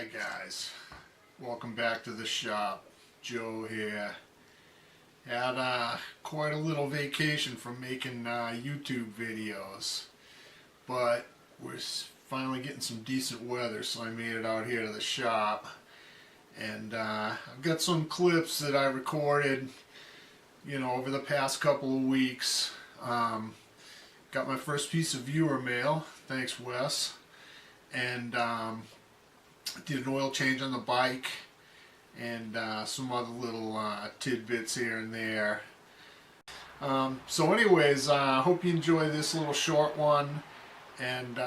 Hi guys, welcome back to the shop. Joe here. Had quite a little vacation from making YouTube videos, but we're finally getting some decent weather, so I made it out here to the shop. And I've got some clips that I recorded, over the past couple of weeks. Got my first piece of viewer mail, thanks Wes, and did an oil change on the bike and some other little tidbits here and there. So anyways, I hope you enjoy this little short one, and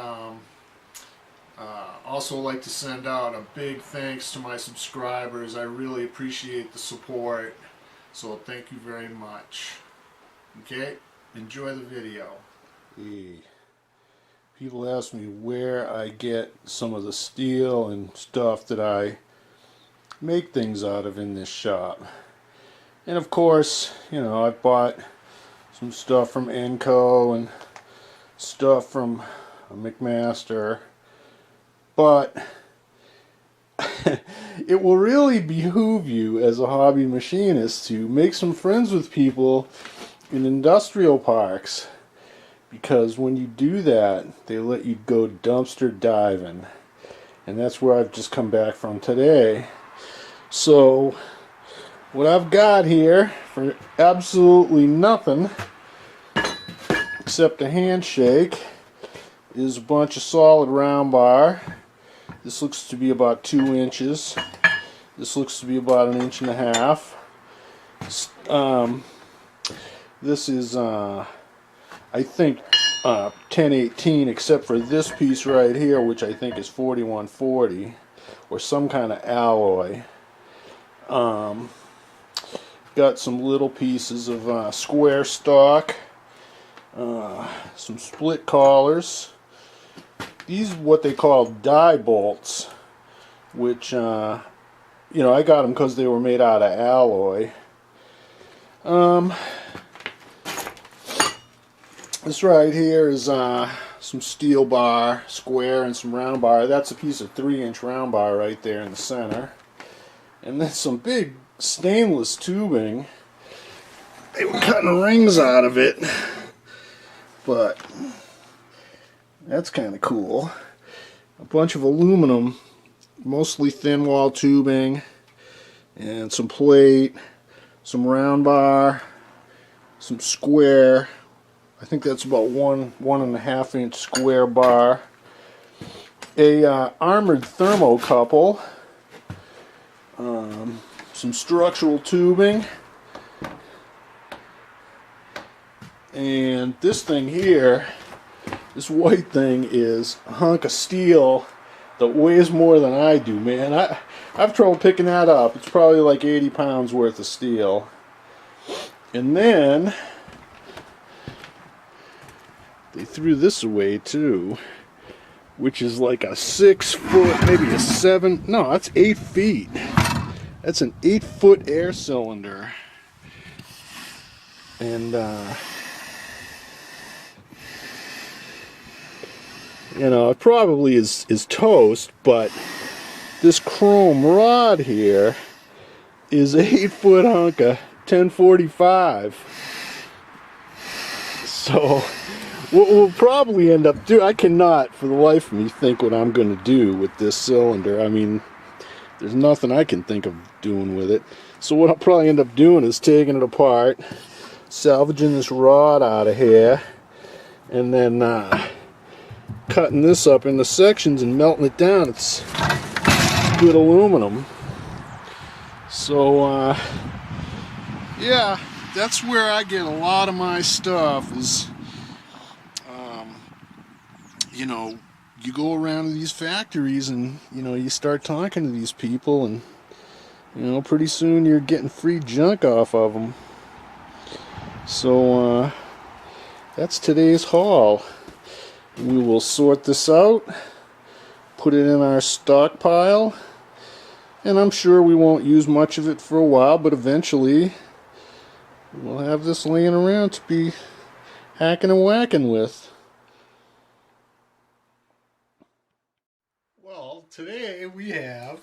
also like to send out a big thanks to my subscribers. I really appreciate the support, so thank you very much. Okay, enjoy the video. People ask me where I get some of the steel and stuff that I make things out of in this shop. And of course, I bought some stuff from Enco and stuff from McMaster, but it will really behoove you as a hobby machinist to make some friends with people in industrial parks, because when you do that, they let you go dumpster diving, and that's where I've just come back from today. So what I've got here for absolutely nothing except a handshake is a bunch of solid round bar. This looks to be about 2 inches. This looks to be about 1.5 inches. This is I think 1018, except for this piece right here, which I think is 4140 or some kind of alloy. Got some little pieces of square stock, some split collars. These are what they call die bolts, which I got them because they were made out of alloy. This right here is some steel bar, square, and some round bar. That's a piece of 3-inch round bar right there in the center. And then some big stainless tubing. They were cutting rings out of it, but that's kind of cool. A bunch of aluminum, mostly thin wall tubing, and some plate, some round bar, some square. I think that's about 1.5 inch square bar. A armored thermocouple. Some structural tubing. And this thing here, this white thing, is a hunk of steel that weighs more than I do, man. I have trouble picking that up. It's probably like 80 pounds worth of steel. And then they threw this away too, which is like a 6 foot, maybe a 7, no, that's 8 feet. That's an 8-foot air cylinder. And it probably is toast, but this chrome rod here is an 8-foot hunk of 1045. So what we'll probably end up doing, I cannot for the life of me think what I'm going to do with this cylinder. I mean, there's nothing I can think of doing with it. So what I'll probably end up doing is taking it apart, salvaging this rod out of here, and then cutting this up into sections and melting it down. It's good aluminum. So yeah, that's where I get a lot of my stuff is, you go around to these factories and, you start talking to these people, and, pretty soon you're getting free junk off of them. So, that's today's haul. We will sort this out, put it in our stockpile, and I'm sure we won't use much of it for a while, but eventually we'll have this laying around to be hacking and whacking with. Well, Today we have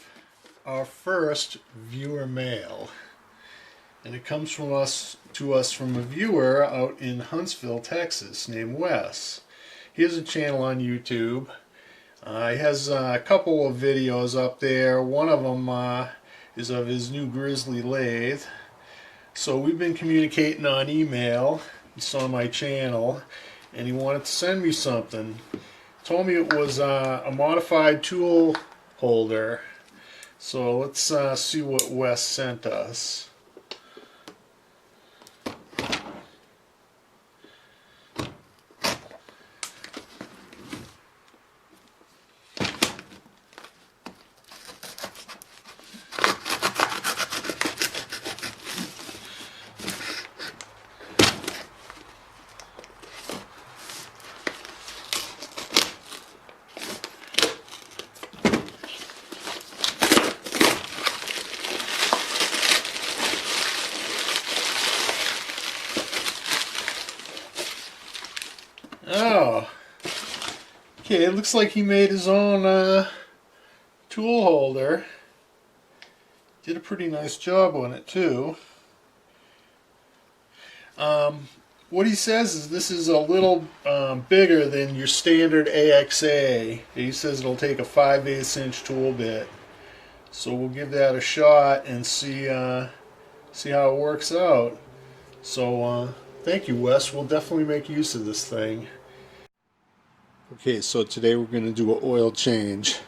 our first viewer mail, and it comes to us from a viewer out in Huntsville, Texas, named Wes. He has a channel on YouTube. He has a couple of videos up there. One of them is of his new grizzly lathe. So we've been communicating on email. He saw my channel and he wanted to send me something. Told me it was a modified tool holder. So let's see what Wes sent us. Oh, okay, it looks like he made his own tool holder. Did a pretty nice job on it too. What he says is this is a little bigger than your standard AXA. He says it'll take a 5/8 inch tool bit. So we'll give that a shot and see how it works out. So thank you, Wes. We'll definitely make use of this thing. Okay, so today we're going to do an oil change.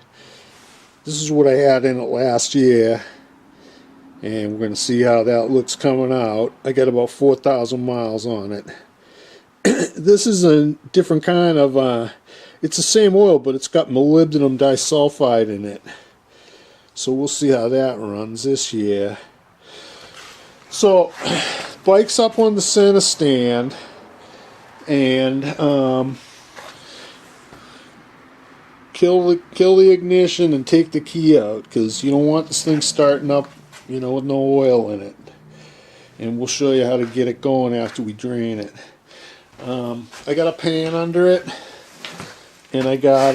This is what I had in it last year, and we're going to see how that looks coming out. I got about 4,000 miles on it. This is a different kind of, it's the same oil, but it's got molybdenum disulfide in it. So we'll see how that runs this year. So, bike's up on the center stand, and kill the ignition and take the key out, because you don't want this thing starting up, you know, with no oil in it. And we'll show you how to get it going after we drain it. I got a pan under it, and I got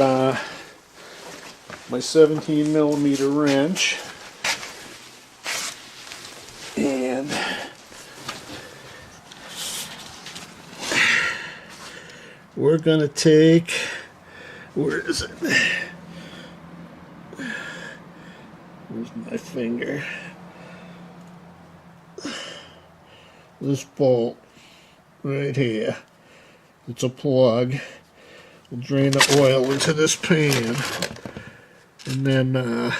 my 17mm wrench, and we're gonna take, where is it? Where's my finger? This bolt right here. It's a plug. We'll drain the oil into this pan, and then I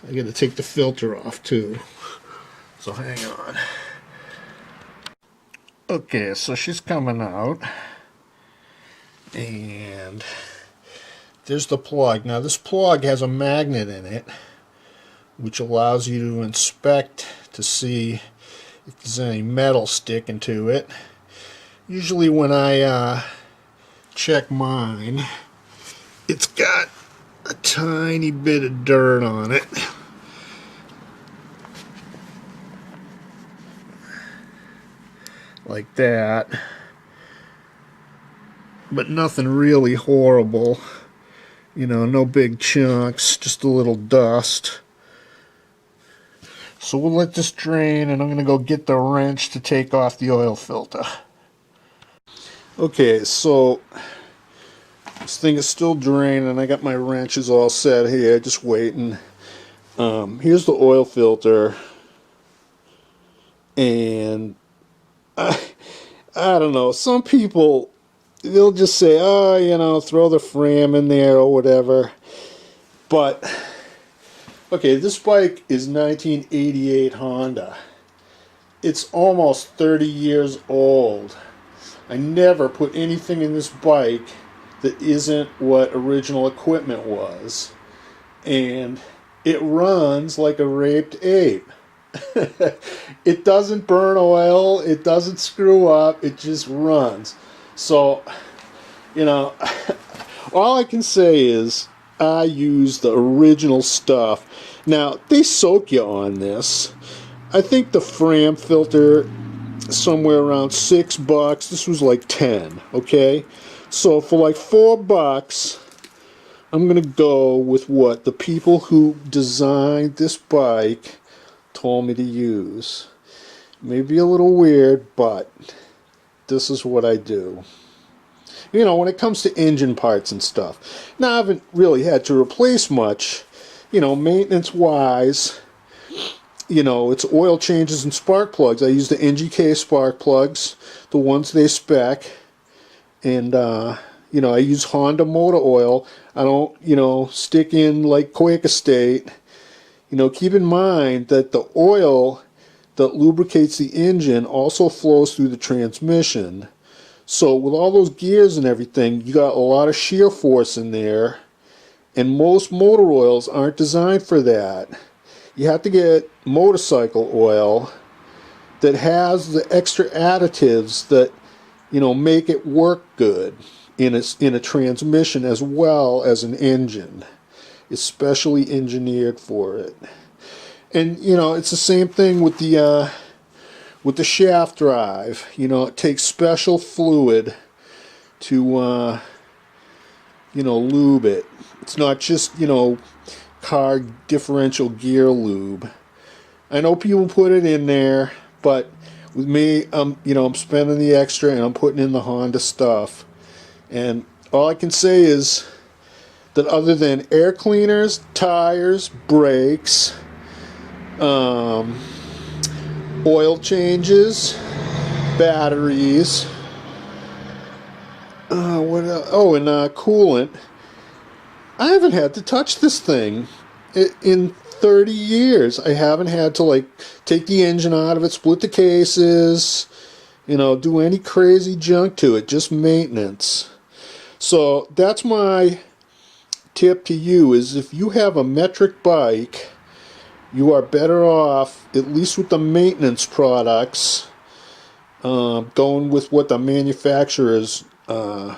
gotta take the filter off too. So hang on. Okay, so she's coming out, and there's the plug. Now this plug has a magnet in it, which allows you to inspect to see if there's any metal sticking to it. Usually when I check mine, it's got a tiny bit of dirt on it. Like that. But nothing really horrible. You know, no big chunks, just a little dust. So we'll let this drain, and I'm going to go get the wrench to take off the oil filter. Okay, so this thing is still draining. I got my wrenches all set here, just waiting. Here's the oil filter, and I don't know, some people, they'll just say, oh, you know, throw the Fram in there or whatever. But okay, this bike is 1988 Honda. It's almost 30 years old. I never put anything in this bike that isn't what original equipment was. And it runs like a raped ape. It doesn't burn oil, it doesn't screw up, it just runs. So, you know, all I can say is I use the original stuff. Now, they soak you on this. I think the Fram filter somewhere around $6. This was like 10, okay? So for like $4, I'm going to go with what the people who designed this bike told me to use. Maybe a little weird, but this is what I do. You know, when it comes to engine parts and stuff. Now, I haven't really had to replace much, you know, maintenance-wise. You know, it's oil changes and spark plugs. I use the NGK spark plugs, the ones they spec. And, you know, I use Honda motor oil. I don't, you know, stick in like Quaker State. You know, keep in mind that the oil that lubricates the engine also flows through the transmission. So with all those gears and everything, you got a lot of shear force in there, and most motor oils aren't designed for that. You have to get motorcycle oil that has the extra additives that, you know, make it work good in a transmission as well as an engine. It's specially engineered for it. And, you know, it's the same thing with the shaft drive. You know, it takes special fluid to, you know, lube it. It's not just, you know, car differential gear lube. I know people put it in there, but with me, you know, I'm spending the extra and I'm putting in the Honda stuff. And all I can say is that other than air cleaners, tires, brakes, oil changes, batteries, what else? Oh, and coolant. I haven't had to touch this thing in 30 years. I haven't had to, like, take the engine out of it, split the cases, you know, do any crazy junk to it, just maintenance. So that's my tip to you, is if you have a metric bike, you are better off, at least with the maintenance products, going with what the manufacturers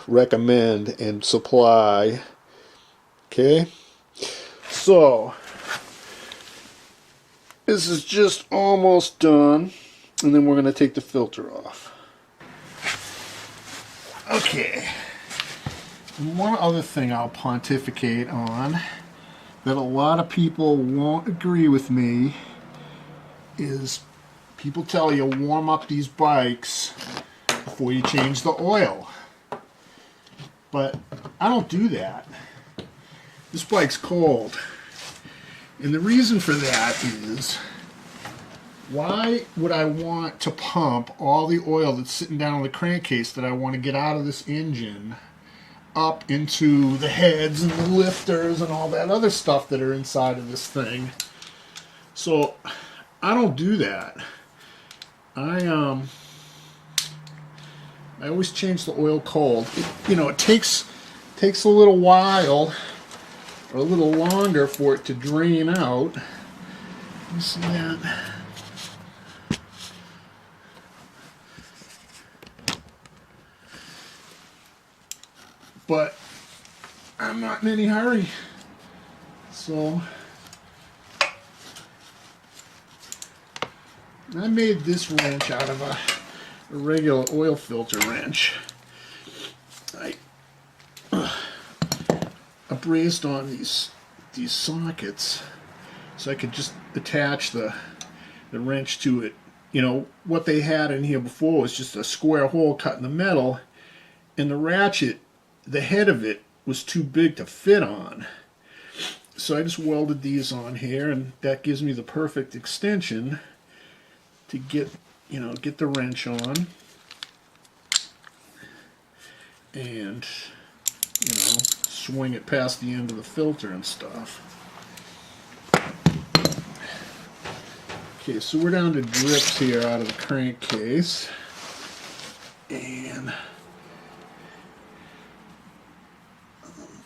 recommend and supply. Okay, so this is just almost done, and then we're going to take the filter off. Okay, and one other thing I'll pontificate on that a lot of people won't agree with me is people tell you warm up these bikes before you change the oil. But I don't do that. This bike's cold. And the reason for that is, why would I want to pump all the oil that's sitting down on the crankcase that I want to get out of this engine up into the heads and the lifters and all that other stuff that are inside of this thing? So I don't do that. I always change the oil cold. You know, it takes a little while or a little longer for it to drain out. You see that? But I'm not in any hurry. So I made this wrench out of a regular oil filter wrench. I brazed on these sockets so I could just attach the wrench to it. You know, what they had in here before was just a square hole cut in the metal, and the ratchet, the head of it, was too big to fit on. So I just welded these on here, and that gives me the perfect extension to get the wrench on and, you know, swing it past the end of the filter and stuff. Okay, so we're down to drips here out of the crankcase, and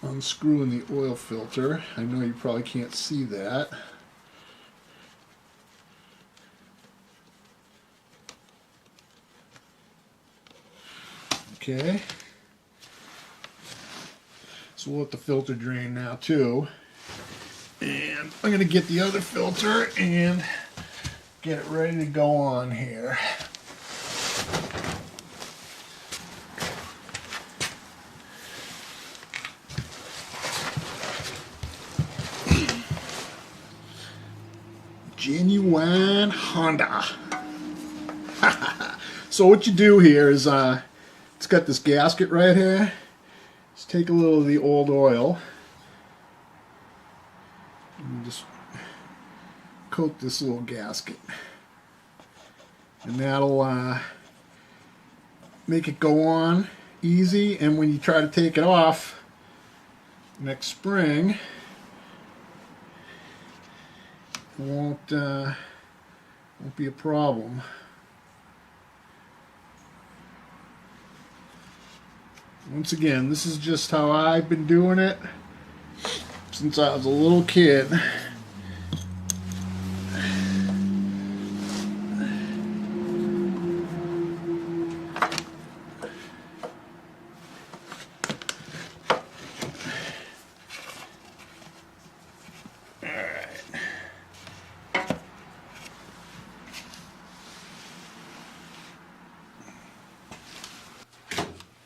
unscrewing the oil filter. I know you probably can't see that. Okay, so we'll let the filter drain now too, and I'm going to get the other filter and get it ready to go on here. Genuine Honda. So what you do here is, it's got this gasket right here. Just take a little of the old oil and just coat this little gasket, and that'll make it go on easy. And when you try to take it off next spring, it won't be a problem. Once again, this is just how I've been doing it since I was a little kid.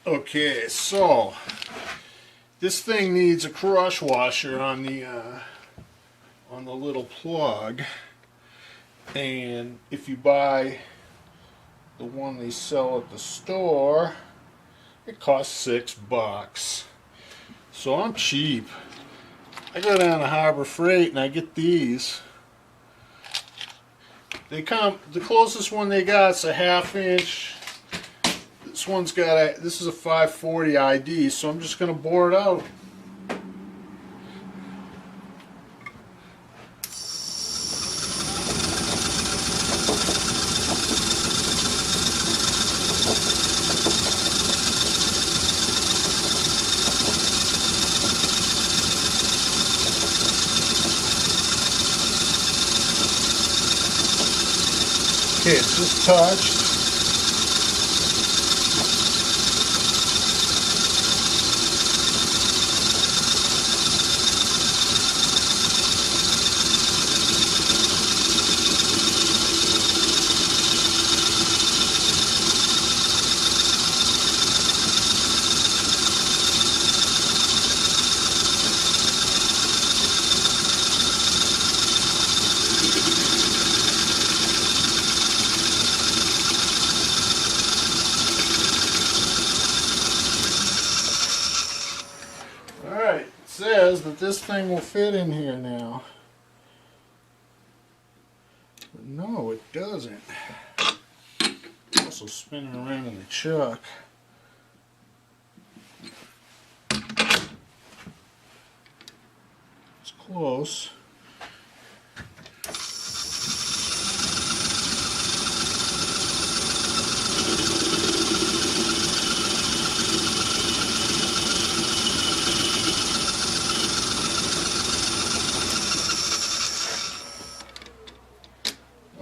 Okay, so this thing needs a crush washer on the little plug, and if you buy the one they sell at the store, it costs $6. So I'm cheap. I go down to Harbor Freight and I get these. They come, the closest one they got is a 1/2 inch. This one's got a, this is a 540 ID, so I'm just going to bore it out. Okay, it's just touched. Alright, it says that this thing will fit in here now. But no, it doesn't. It's also spinning around in the chuck. It's close.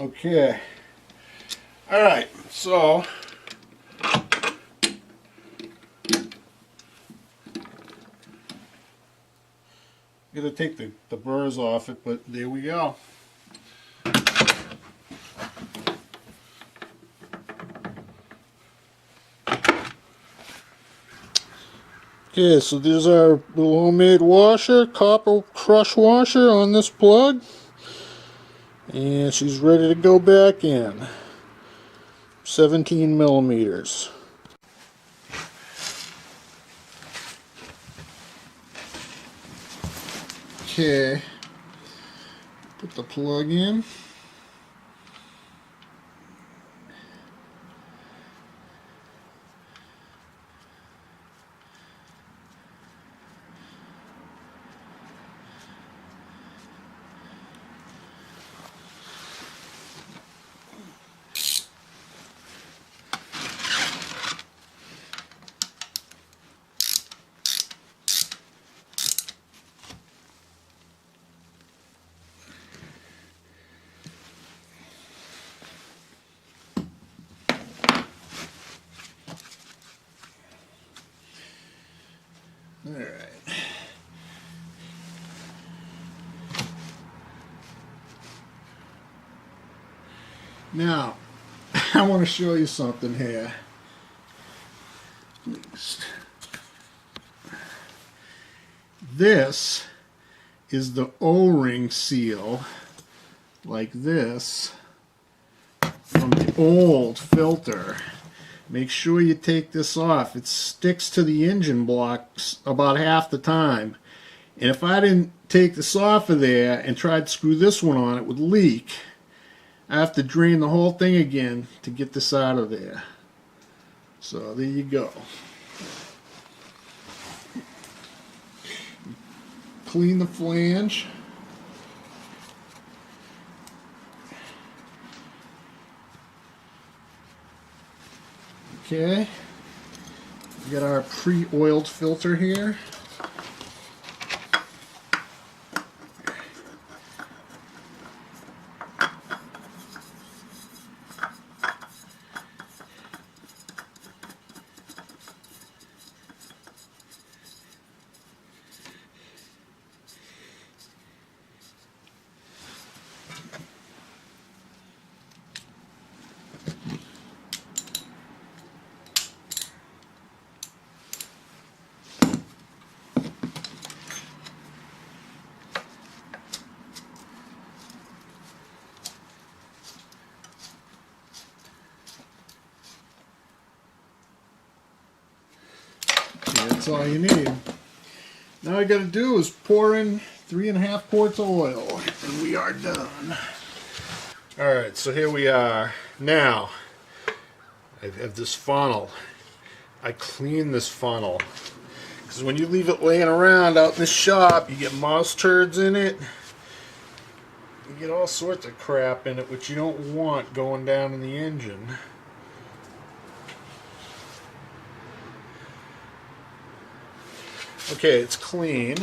Okay. Alright, so gotta take the burrs off it, but there we go. Okay, so there's our little homemade washer, copper crush washer on this plug. And she's ready to go back in. 17 millimeters. Okay. Put the plug in. Alright. Now, I want to show you something here. This is the O-ring seal like this from the old filter. Make sure you take this off. It sticks to the engine blocks about half the time. And if I didn't take this off of there and tried to screw this one on, it would leak. I have to drain the whole thing again to get this out of there. So there you go. Clean the flange. Okay. We got our pre-oiled filter here. That's all you need. Now all I got to do is pour in 3.5 quarts of oil, and we are done. Alright, so here we are. Now, I have this funnel. I clean this funnel. Because when you leave it laying around out in the shop, you get mouse turds in it. You get all sorts of crap in it, which you don't want going down in the engine. Okay, it's clean.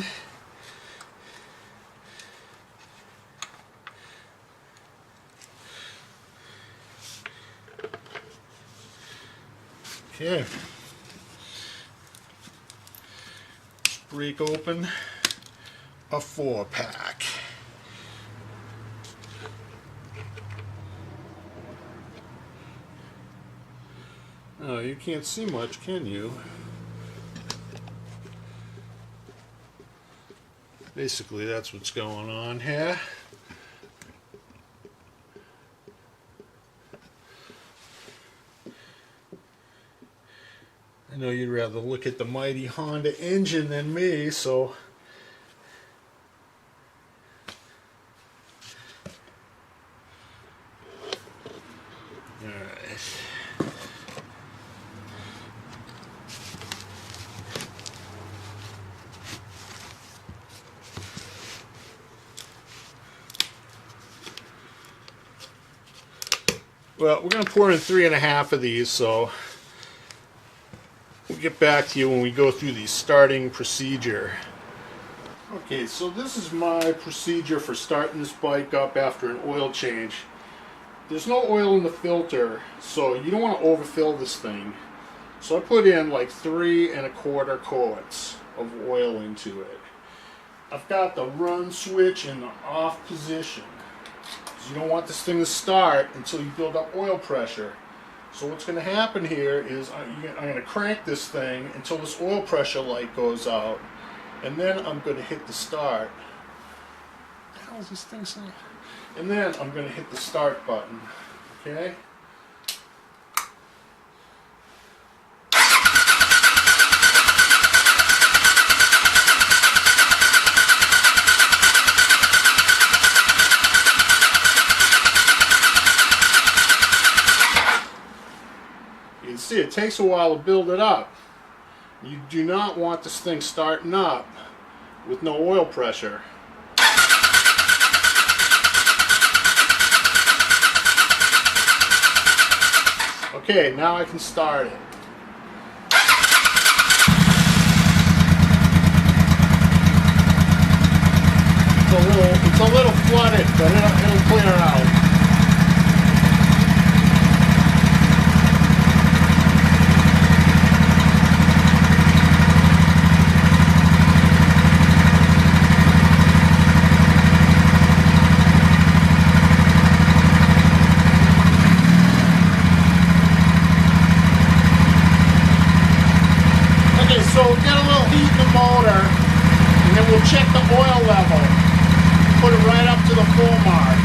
Okay. Let's break open a 4-pack. Oh, you can't see much, can you? Basically, that's what's going on here. I know you'd rather look at the mighty Honda engine than me, so well, we're going to pour in 3.5 of these, so we'll get back to you when we go through the starting procedure. Okay, so this is my procedure for starting this bike up after an oil change. There's no oil in the filter, so you don't want to overfill this thing. So I put in like 3.25 quarts of oil into it. I've got the run switch in the off position. You don't want this thing to start until you build up oil pressure. So what's going to happen here is I'm going to crank this thing until this oil pressure light goes out, and then I'm going to hit the start. What the hell is this thing saying? And then I'm going to hit the start button. Okay? See, it takes a while to build it up. You do not want this thing starting up with no oil pressure. Okay, now I can start it. It's a little flooded, but it'll clear out. So we'll get a little heat in the motor, and then we'll check the oil level. Put it right up to the full mark.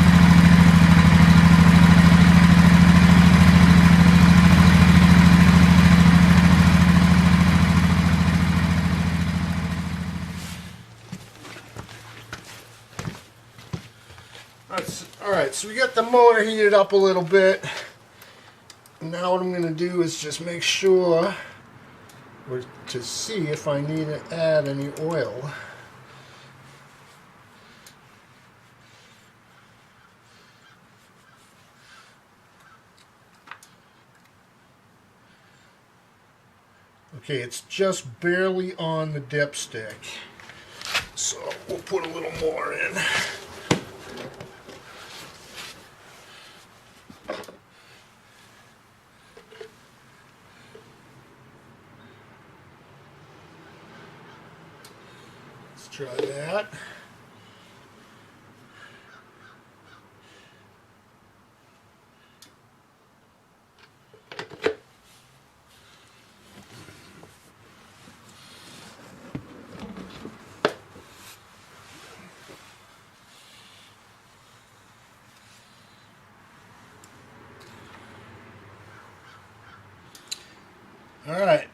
so we got the motor heated up a little bit. Now what I'm going to do is just make sure to see if I need to add any oil. Okay, it's just barely on the dipstick, so we'll put a little more in. Let's try that. Alright,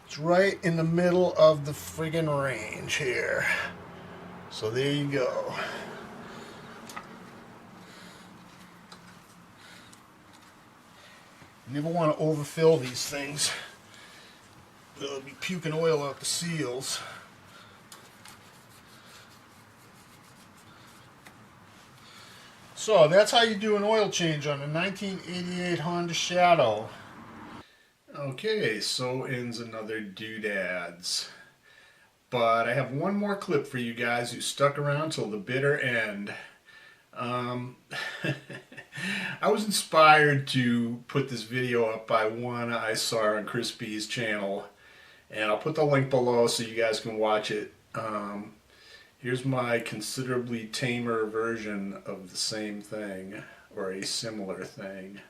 it's right in the middle of the friggin' range here. So there you go. You never want to overfill these things. They'll be puking oil out the seals. So that's how you do an oil change on a 1988 Honda Shadow. Okay, so ends another Doodads. But I have one more clip for you guys who stuck around till the bitter end. I was inspired to put this video up by one I saw on Chris B's channel, and I'll put the link below so you guys can watch it. Here's my considerably tamer version of the same thing, or a similar thing.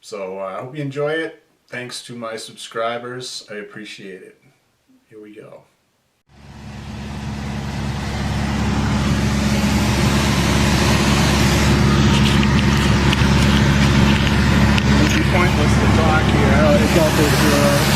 So I hope you enjoy it. Thanks to my subscribers, I appreciate it. Here we go. It's pointless to talk here. It's all